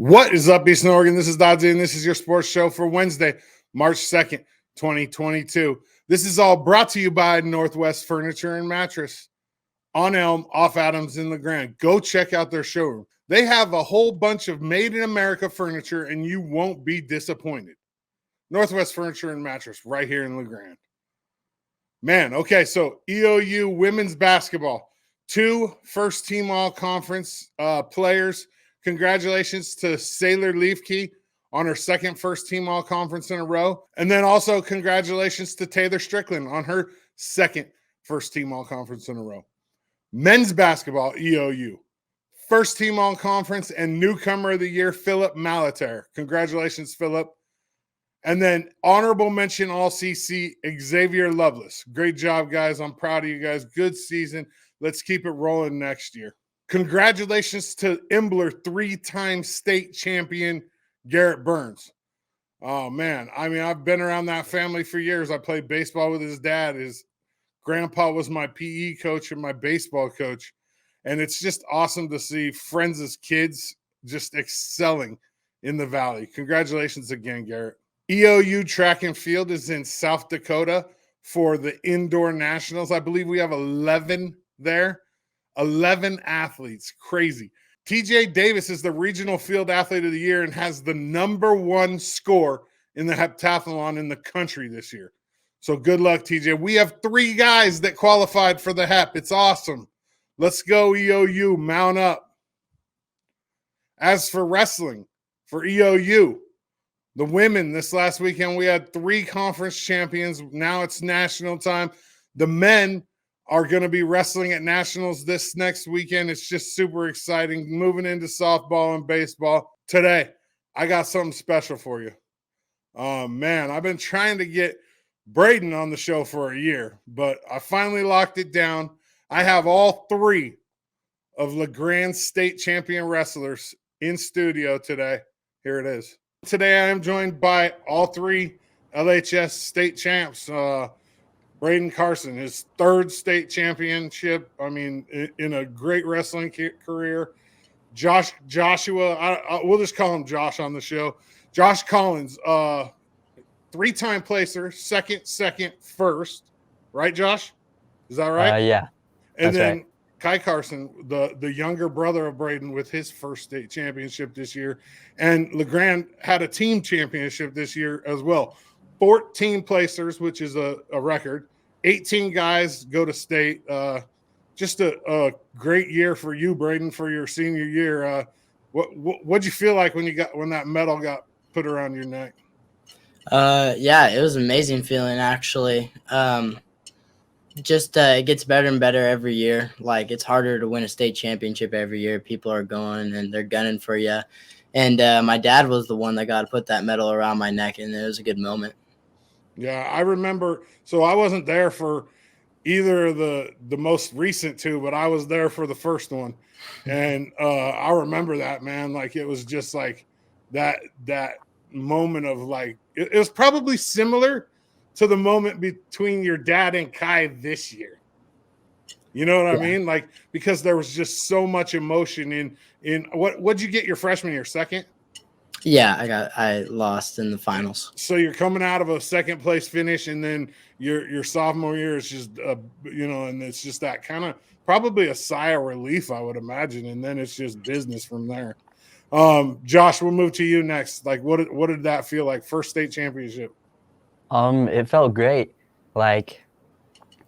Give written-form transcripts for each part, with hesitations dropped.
What is up, Eastern Oregon? This is Dodzy, and this is your sports show for Wednesday, March 2nd, 2022. This is all brought to you by Northwest Furniture and Mattress on Elm, off Adams in LeGrand. Go check out their showroom. They have a whole bunch of made-in-America furniture, and you won't be disappointed. Northwest Furniture and Mattress right here in LeGrand. Man, okay, so EOU women's basketball. 2 first-team all-conference players. Congratulations to Sailor Liefke on her second first-team all-conference in a row. And then also congratulations to Taylor Stricklin on her second first-team all-conference in a row. Men's basketball, EOU. First-team all-conference and newcomer of the year, Phillip Malatare. Congratulations, Phillip. And then honorable mention All CCC, Xavier Lovelace. Great job, guys. I'm proud of you guys. Good season. Let's keep it rolling next year. Congratulations to Imbler 3-time state champion, Garrett Burns. Oh, man. I mean, I've been around that family for years. I played baseball with his dad. His grandpa was my PE coach and my baseball coach. And it's just awesome to see friends as kids just excelling in the Valley. Congratulations again, Garrett. EOU track and field is in South Dakota for the indoor nationals. I believe we have 11 there. 11 athletes. Crazy. TJ Davis is the regional field athlete of the year and has the #1 score in the heptathlon in the country this year. So good luck, TJ. We have 3 guys that qualified for the hep. It's awesome. Let's go, EOU. Mount up. As for wrestling, for EOU, the women this last weekend, we had 3 conference champions. Now it's national time. The men are going to be wrestling at nationals this next weekend. It's just super exciting. Moving into softball and baseball. Today, I got something special for you. Man, I've been trying to get Braden on the show for a year, but I finally locked it down. I have all 3 of LeGrand state champion wrestlers in studio today. Here it is. Today, I am joined by all 3 LHS state champs. Braden Carson, his 3rd state championship. I mean, in a great wrestling career. Joshua, we'll just call him Josh on the show. Josh Collins, 3-time placer, second, first. Right, Josh? Is that right? Yeah. And then right. Kai Carson, the younger brother of Braden, with his first state championship this year. And LeGrand had a team championship this year as well. 14 placers, which is a record. 18 guys go to state. Just a great year for you, Braden, for your senior year. What'd you feel like when that medal got put around your neck? Yeah, it was an amazing feeling, actually. It gets better and better every year. Like, it's harder to win a state championship every year. People are going and they're gunning for you. And my dad was the one that got to put that medal around my neck, and it was a good moment. Yeah, I remember. So I wasn't there for either of the most recent 2, but I was there for the first one. And I remember that, man. Like, it was just like that moment of like, it was probably similar to the moment between your dad and Kai this year. You know what I mean? Like, because there was just so much emotion in what'd you get your freshman year? Second? Yeah, I lost in the finals. So you're coming out of a second place finish, and then your sophomore year is just and it's just that kind of probably a sigh of relief, I would imagine, and then it's just business from there. Josh, we'll move to you next. Like, what did that feel like? First state championship. It felt great. Like,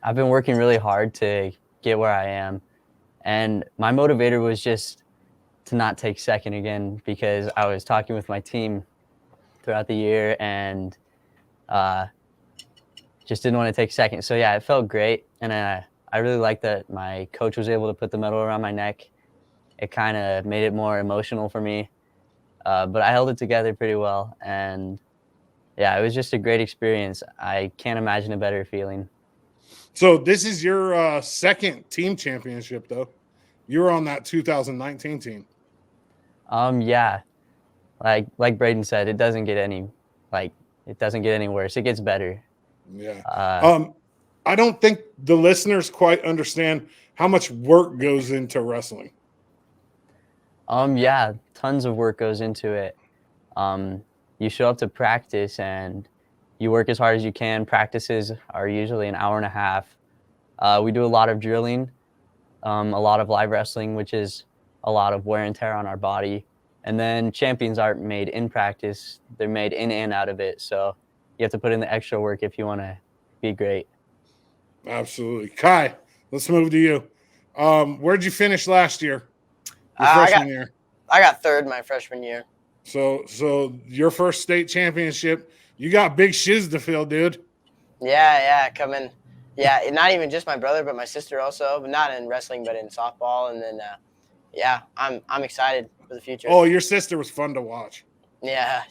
I've been working really hard to get where I am, and my motivator was just to not take second again, because I was talking with my team throughout the year and just didn't want to take second. So yeah, it felt great, and I really liked that my coach was able to put the medal around my neck. It kind of made it more emotional for me, but I held it together pretty well, and yeah, it was just a great experience. I can't imagine a better feeling. So this is your second team championship, though. You were on that 2019 team. Yeah, like Braden said, it doesn't get any worse. It gets better. Yeah. I don't think the listeners quite understand how much work goes into wrestling. Yeah, tons of work goes into it. You show up to practice and you work as hard as you can. Practices are usually an hour and a half. We do a lot of drilling, a lot of live wrestling, which is a lot of wear and tear on our body. And then champions aren't made in practice. They're made in and out of it. So you have to put in the extra work if you want to be great. Absolutely. Kai, let's move to you. Where'd you finish last year? Your I freshman year. got third my freshman year. So your first state championship, you got big shoes to fill, dude. Yeah, coming. Yeah, not even just my brother, but my sister also, but not in wrestling, but in softball. And then, yeah, I'm excited for the future. Oh, your sister was fun to watch. Yeah,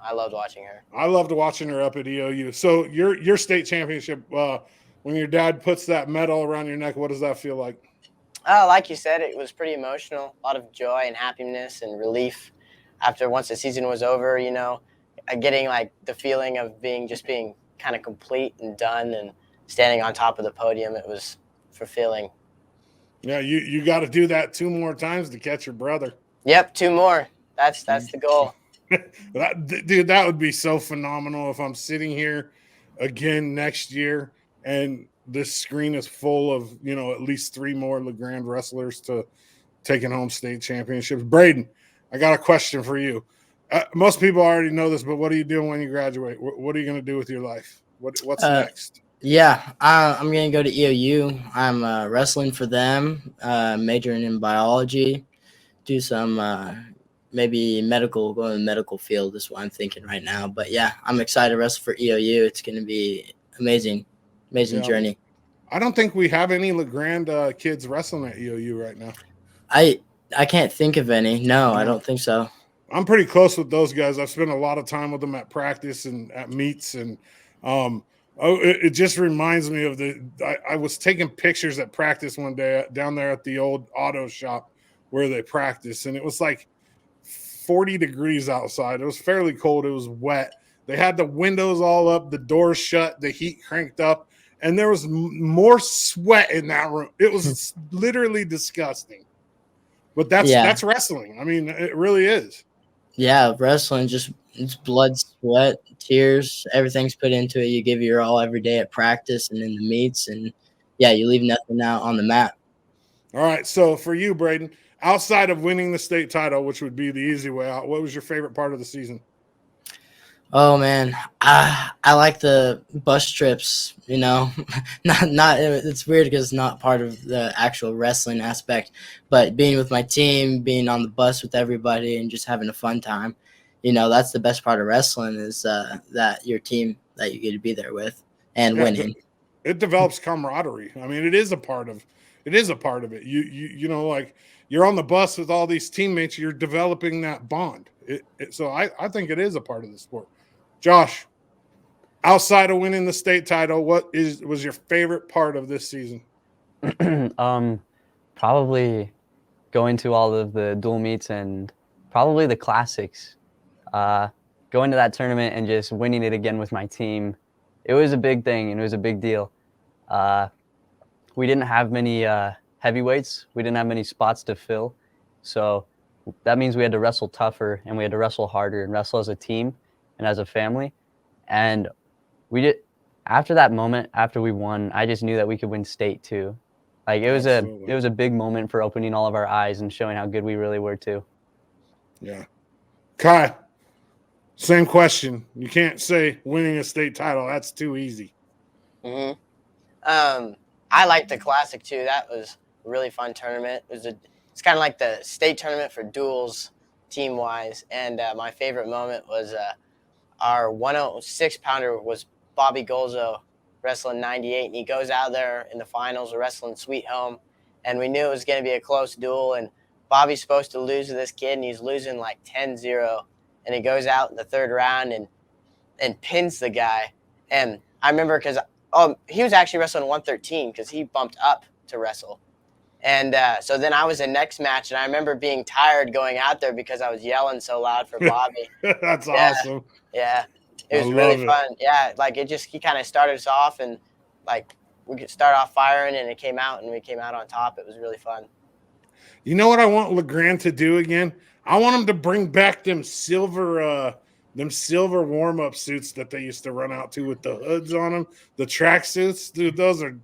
I loved watching her. I loved watching her up at EOU. So your state championship, when your dad puts that medal around your neck, what does that feel like? Like you said, it was pretty emotional. A lot of joy and happiness and relief after once the season was over. You know, getting like the feeling of being kind of complete and done and standing on top of the podium. It was fulfilling. Yeah, you got to do that 2 more times to catch your brother. Yep, 2 more. That's the goal. Dude, that would be so phenomenal if I'm sitting here again next year and this screen is full of, at least 3 more LeGrand wrestlers to taking home state championships. Braden, I got a question for you. Most people already know this, but what are you doing when you graduate? What are you going to do with your life? What's next? Yeah, I'm going to go to EOU. I'm wrestling for them, majoring in biology, do some maybe medical, go in the medical field is what I'm thinking right now. But, yeah, I'm excited to wrestle for EOU. It's going to be amazing journey. I don't think we have any LeGrand kids wrestling at EOU right now. I can't think of any. No, I don't think so. I'm pretty close with those guys. I've spent a lot of time with them at practice and at meets, and it just reminds me of I was taking pictures at practice one day down there at the old auto shop where they practice, and it was like 40 degrees outside. It was fairly cold. It was wet. They had the windows all up, the doors shut, the heat cranked up, and there was more sweat in that room. It was literally disgusting. But that's wrestling. I mean, it really is. Yeah, wrestling, it's blood, sweat, tears, everything's put into it. You give your all every day at practice and in the meets, and yeah, you leave nothing out on the mat. All right, so for you, Braden, outside of winning the state title, which would be the easy way out, what was your favorite part of the season? Oh man, I like the bus trips. Not. It's weird because it's not part of the actual wrestling aspect, but being with my team, being on the bus with everybody, and just having a fun time. That's the best part of wrestling is that your team that you get to be there with and winning. It develops camaraderie. I mean, it is a part of it. You know, like you're on the bus with all these teammates. You're developing that bond. So I think it is a part of the sport. Josh, outside of winning the state title, what was your favorite part of this season? Probably going to all of the dual meets and probably the classics. Going to that tournament and just winning it again with my team. It was a big thing and it was a big deal. We didn't have many heavyweights. We didn't have many spots to fill. So that means we had to wrestle tougher and we had to wrestle harder and wrestle as a team and as a family. And we did, after that moment, after we won, I just knew that we could win state too. Like it was a big moment for opening all of our eyes and showing how good we really were too. Yeah. Kai, same question. You can't say winning a state title. That's too easy. Mm-hmm. I liked the classic too. That was a really fun tournament. It's kind of like the state tournament for duels team wise. And my favorite moment was our 106 pounder was Bobby Golzo wrestling 98, and he goes out there in the finals wrestling Sweet Home, and we knew it was going to be a close duel, and Bobby's supposed to lose to this kid, and he's losing like 10-0, and he goes out in the 3rd round and pins the guy. And I remember because he was actually wrestling 113 because he bumped up to wrestle. And so then I was in next match, and I remember being tired going out there because I was yelling so loud for Bobby. That's awesome. Yeah, it was really fun. Yeah, like he kind of started us off, and like we could start off firing, and it came out, and we came out on top. It was really fun. You know what I want LeGrand to do again? I want him to bring back them silver warm-up suits that they used to run out to with the hoods on them, the track suits. Dude, those are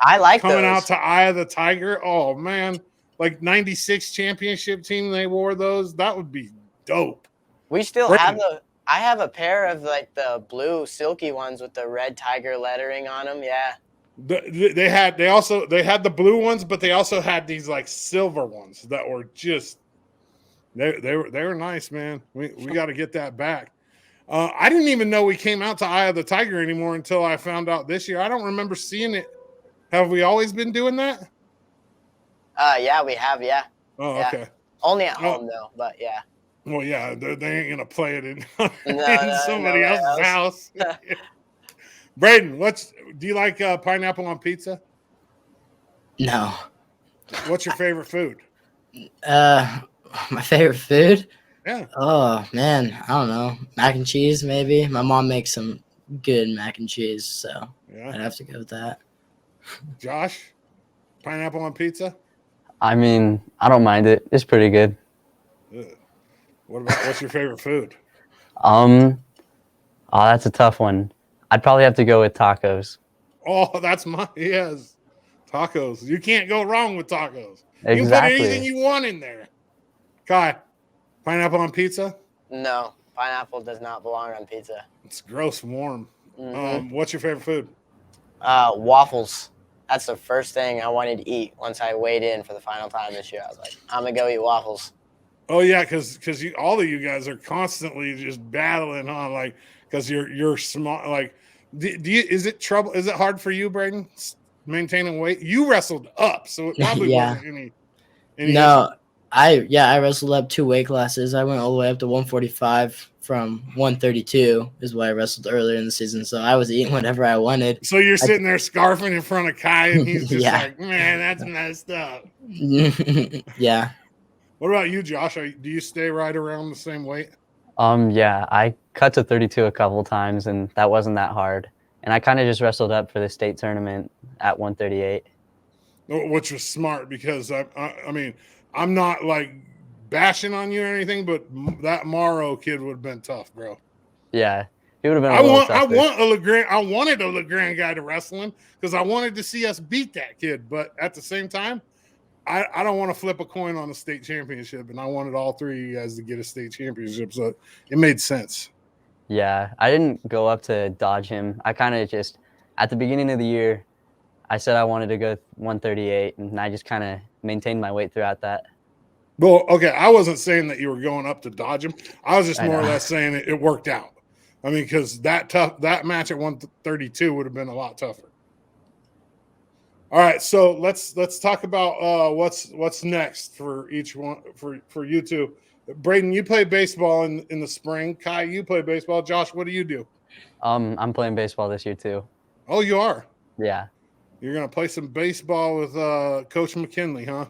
I like coming those. out to Eye of the Tiger. Oh man, like 96 championship team, they wore those. That would be dope. We still Braden. have I have a pair of like the blue silky ones with the red tiger lettering on them. Yeah. They had the blue ones, but they also had these like silver ones that were just they were nice, man. We got to get that back. I didn't even know we came out to Eye of the Tiger anymore until I found out this year. I don't remember seeing it. Have we always been doing that? Yeah, we have. Yeah. Oh, Yeah. okay. Only at home though, but yeah. Well, yeah, they ain't gonna play it in, No, somebody else's house. Braden, do you like pineapple on pizza? No. What's your favorite food? My favorite food? Yeah. Oh man, I don't know. Mac and cheese, maybe. My mom makes some good mac and cheese, so Yeah. I'd have to go with that. Josh, pineapple on pizza? I mean, I don't mind it. It's pretty good. Ugh. What's your favorite food? Oh, that's a tough one. I'd probably have to go with tacos. Oh, that's yes. Tacos. You can't go wrong with tacos. Exactly. You can put anything you want in there. Kai, pineapple on pizza? No, pineapple does not belong on pizza. It's gross warm. Mhm. What's your favorite food? Waffles. That's the first thing I wanted to eat once I weighed in for the final time this year. I was like, I'm gonna go eat waffles. Oh yeah, because all of you guys are constantly just battling on like because you're small. Like, is it hard for you, Braden, maintaining weight? You wrestled up, so it probably Yeah. wasn't any No, I wrestled up 2 weight classes. I went all the way up to 145 from 132 is what I wrestled earlier in the season. So I was eating whatever I wanted. So you're sitting there scarfing in front of Kai, and he's just Yeah. like, man, that's messed up. Yeah. What about you, Josh? Do you stay right around the same weight? Yeah, I cut to 32 a couple times, and that wasn't that hard. And I kind of just wrestled up for the state tournament at 138. Which was smart because I mean, I'm not like bashing on you or anything, but that Morrow kid would have been tough, bro. Yeah, he would have been. I wanted a LeGrand guy to wrestle him because I wanted to see us beat that kid. But at the same time, I don't want to flip a coin on a state championship, and I wanted all three of you guys to get a state championship, so it made sense. Yeah, I didn't go up to dodge him. I kind of just, at the beginning of the year, I said I wanted to go 138, and I just kind of maintained my weight throughout that. Well, okay, I wasn't saying that you were going up to dodge him. I was just more or less saying it worked out. I mean, because that match at 132 would have been a lot tougher. All right, so let's talk about what's next for each one for you two. Braden, you play baseball in the spring. Kai, you play baseball. Josh, what do you do? I'm playing baseball this year too. Oh, you are? Yeah. You're gonna play some baseball with Coach McKinley, huh?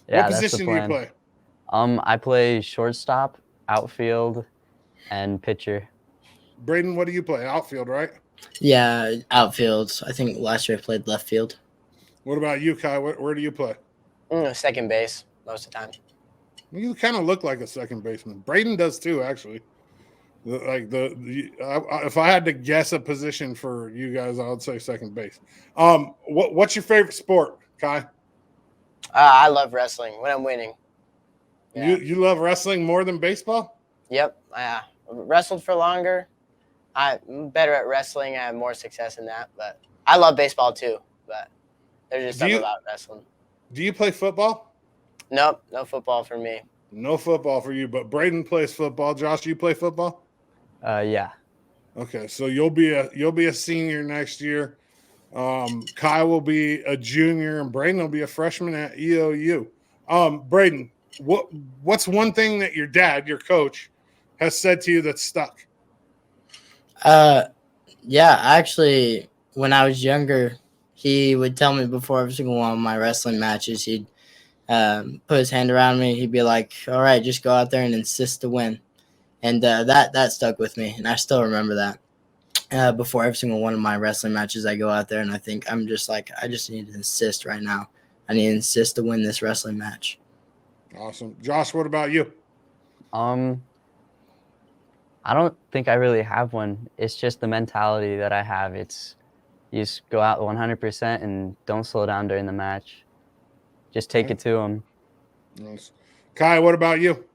Yeah. What position do you play? I play shortstop, outfield, and pitcher. Braden, what do you play? Outfield, right? Yeah, outfield. I think last year I played left field. What about you, Kai? Where do you play? Second base most of the time. You kind of look like a second baseman. Braden does too, actually. If I had to guess a position for you guys, I would say second base. What's your favorite sport, Kai? I love wrestling when I'm winning. Yeah. You love wrestling more than baseball? Yep. I wrestled for longer. I'm better at wrestling. I have more success in that, but I love baseball too. But there's just something about wrestling. Do you play football? Nope, no football for me. No football for you, but Braden plays football. Josh, you play football? Yeah. Okay, so you'll be a senior next year. Kai will be a junior, and Braden will be a freshman at EOU. Braden, what's one thing that your dad, your coach, has said to you that's stuck? Yeah, actually, when I was younger, he would tell me before every single one of my wrestling matches, he'd put his hand around me. He'd be like, all right, just go out there and insist to win. And that stuck with me, and I still remember that. Before every single one of my wrestling matches, I go out there and I think I'm just like, I just need to insist right now. I need to insist to win this wrestling match. Awesome. Josh, what about you? I don't think I really have one. It's just the mentality that I have. It's you just go out 100% and don't slow down during the match. Just take it to them. Nice. Kai, what about you?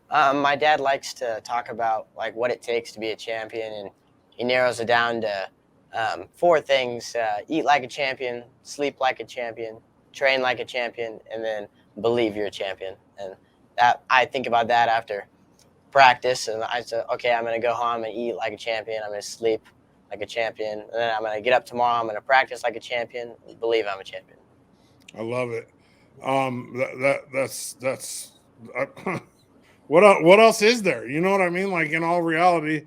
My dad likes to talk about like what it takes to be a champion, and he narrows it down to 4 things: eat like a champion, sleep like a champion, train like a champion, and then believe you're a champion. And that I think about that after practice, and I said, okay, I'm gonna go home and eat like a champion. I'm gonna sleep like a champion, and then I'm gonna get up tomorrow. I'm gonna practice like a champion. And believe I'm a champion. I love it. That's what else is there? You know what I mean? Like in all reality,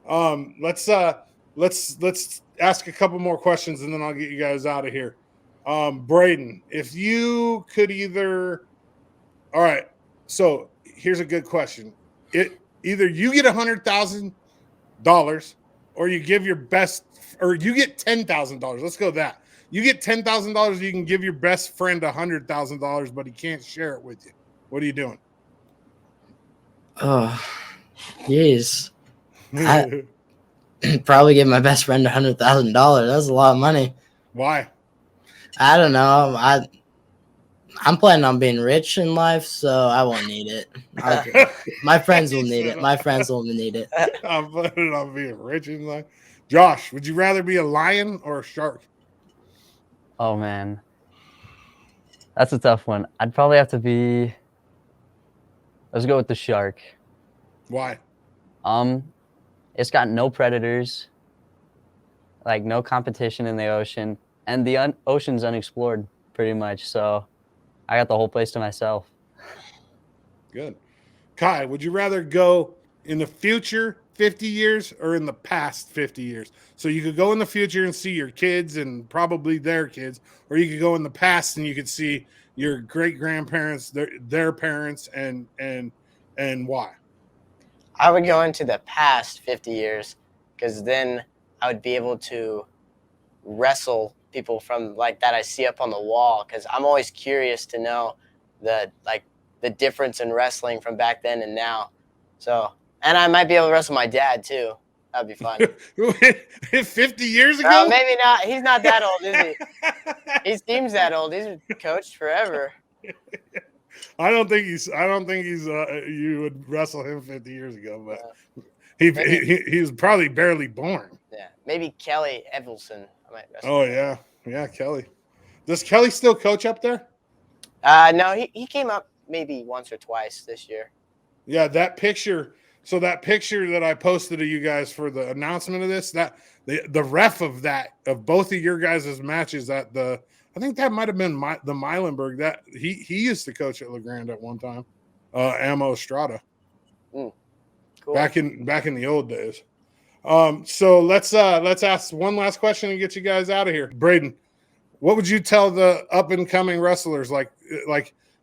let's ask a couple more questions and then I'll get you guys out of here. Braden, if you could all right. So here's a good question. Either you get $100,000 or you give your best, or you get $10,000. Let's go that. You get $10,000. You can give your best friend $100,000, but he can't share it with you. What are you doing? Oh, jeez. I probably give my best friend $100,000. That's a lot of money. Why? I don't know. I'm planning on being rich in life, so I won't need it. My friends will need it. My friends will need it. I'm planning on being rich in life. Josh, would you rather be a lion or a shark? Oh, man. That's a tough one. I'd probably have to be... Let's go with the shark. Why? It's got no predators, like no competition in the ocean, and the ocean's unexplored pretty much, so I got the whole place to myself. Good. Kai, would you rather go in the future 50 years or in the past 50 years? So you could go in the future and see your kids and probably their kids, or you could go in the past and you could see your great-grandparents, their parents, and why? I would go into the past 50 years because then I would be able to wrestle people from like that I see up on the wall, because I'm always curious to know the difference in wrestling from back then and now. So, and I might be able to wrestle my dad too. That'd be fun. 50 years ago? Maybe not. He's not that old, is he? He seems that old. He's coached forever. I don't think he's you would wrestle him 50 years ago, but he was probably barely born. Yeah, maybe Kelly Evelson. I might wrestle. Oh yeah, Kelly. Does Kelly still coach up there? No, he came up maybe once or twice this year. Yeah, that picture. So that picture that I posted to you guys for the announcement of this, that the ref of both of your guys' matches at I think that might have been the Meilenberg. That he used to coach at LeGrand at one time. Amo Estrada. Cool. Back in the old days. So let's ask one last question and get you guys out of here. Braden, what would you tell the up and coming wrestlers? Like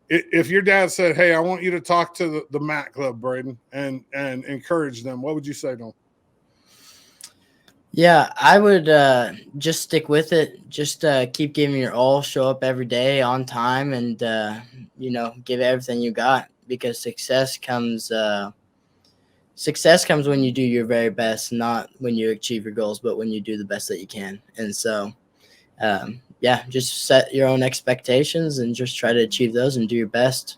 if your dad said, "Hey, I want you to talk to the Mat Club, Braden, and encourage them," what would you say to them? Yeah, I would just stick with it. Just keep giving your all. Show up every day on time, and give everything you got. Because success comes when you do your very best, not when you achieve your goals, but when you do the best that you can. And so, just set your own expectations and just try to achieve those and do your best.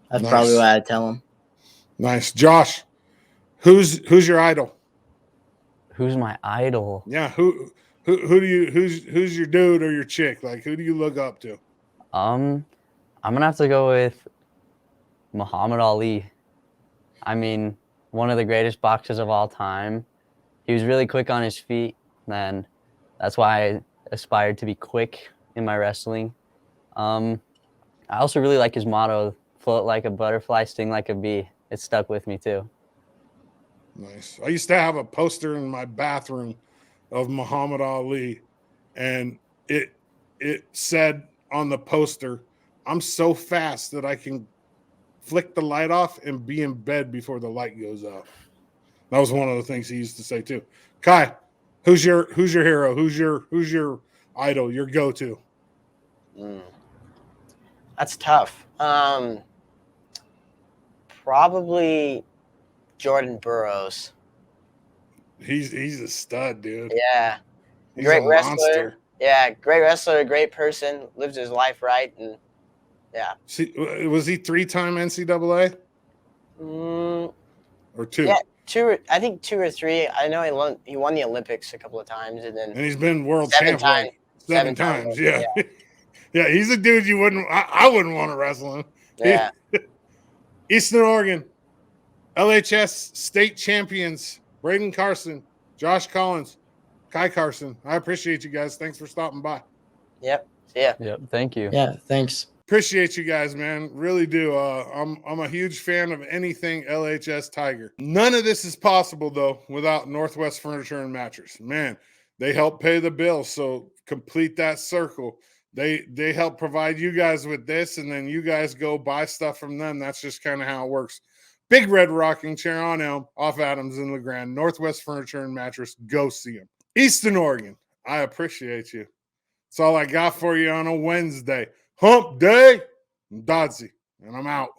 That's Nice. probably what I'd tell them. Nice. Josh, who's your idol? Who's my idol? Yeah, who's your dude or your chick? Like, who do you look up to? I'm gonna have to go with Muhammad Ali. I mean, one of the greatest boxers of all time. He was really quick on his feet, and that's why I aspired to be quick in my wrestling. I also really like his motto, "Float like a butterfly, sting like a bee." It stuck with me too. Nice. I used to have a poster in my bathroom of Muhammad Ali, and it said on the poster, "I'm so fast that I can flick the light off and be in bed before the light goes out." That was one of the things he used to say too. Kai, who's your hero? Who's your idol? Your go-to? That's tough. Probably Jordan Burroughs. He's a stud, dude. Yeah. He's Great a wrestler. monster. Yeah, great wrestler, great person, lives his life right, and yeah. See, was he 3-time NCAA Mm, or 2? yeah, I think 2 or 3. I know he won the Olympics a couple of times, and then And he's been world 7 champ times. like 7 times. times. Yeah. Yeah, he's a dude you wouldn't. I wouldn't want to wrestle him. Yeah. Eastern Oregon, LHS state champions, Braden Carson, Josh Collins, Kai Carson. I appreciate you guys. Thanks for stopping by. Yep. Yeah. Yep. Thank you. Yeah, thanks. Appreciate you guys, man. Really do. I'm a huge fan of anything LHS Tiger. None of this is possible though without Northwest Furniture and Mattress. Man, they help pay the bill. So complete that circle. They help provide you guys with this, and then you guys go buy stuff from them. That's just kind of how it works. Big Red Rocking Chair on Elm, off Adams and LeGrand. Northwest Furniture and Mattress. Go see them. Eastern Oregon, I appreciate you. That's all I got for you on a Wednesday. Hump day. I'm Dodsey, and I'm out.